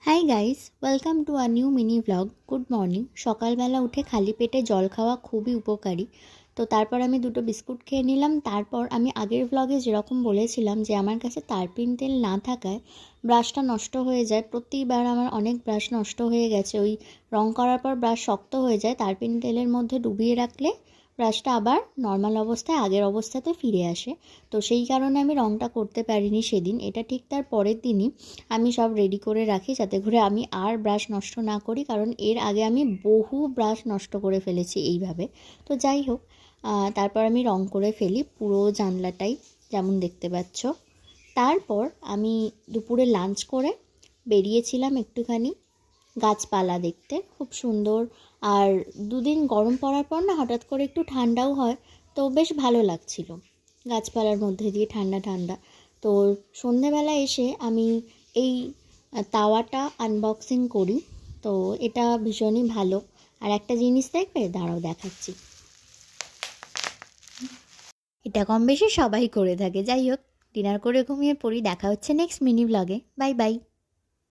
Hi guys, welcome to a new mini blog. Good morning. সকালবেলা উঠে খালি পেটে জল খাওয়া খুবই উপকারী। তো তারপর আমি দুটো বিস্কুট খেয়ে নিলাম। তারপর আমি আগের ব্লগে যেরকম বলেছিলাম যে আমার কাছে তারপিন তেল না থাকায় ব্রাশটা নষ্ট হয়ে যায়। প্রতিবার আমার অনেক ব্রাশ নষ্ট হয়ে গেছে। ওই রং করার পর ব্রাশ শক্ত হয়ে যায়, তারপিন তেলের মধ্যে ডুবিয়ে রাখলে ব্রাশটা আবার নর্মাল অবস্থায় আগের অবস্থাতে ফিরে আসে। তো সেই কারণে আমি রংটা করতে পারিনি সেদিন। এটা ঠিক তার পরের দিনই আমি সব রেডি করে রাখি যাতে করে আমি আর ব্রাশ নষ্ট না করি, কারণ এর আগে আমি বহু ব্রাশ নষ্ট করে ফেলেছি এইভাবে। তো যাই হোক, তারপর আমি রং করে ফেলি পুরো জানলাটাই, যেমন দেখতে পাচ্ছ। তারপর আমি দুপুরে লাঞ্চ করে বেরিয়েছিলাম একটুখানি গাছপালা দেখতে, খুব সুন্দর। আর দুদিন গরম পড়ার পর না হঠাৎ করে একটু ঠান্ডাও হয়, তো বেশ ভালো লাগছিল গাছপালার মধ্যে দিয়ে ঠান্ডা ঠান্ডা। তো সন্ধেবেলা এসে আমি এই তাওয়াটা আনবক্সিং করি। তো এটা ভীষণই ভালো। আর একটা জিনিস দেখবে, দাঁড়াও দেখাচ্ছি। এটা কম বেশি সবাই করে থাকে। যাই হোক, ডিনার করে ঘুমিয়ে পড়ি। দেখা হচ্ছে নেক্সট মিনি ব্লগে। Bye bye.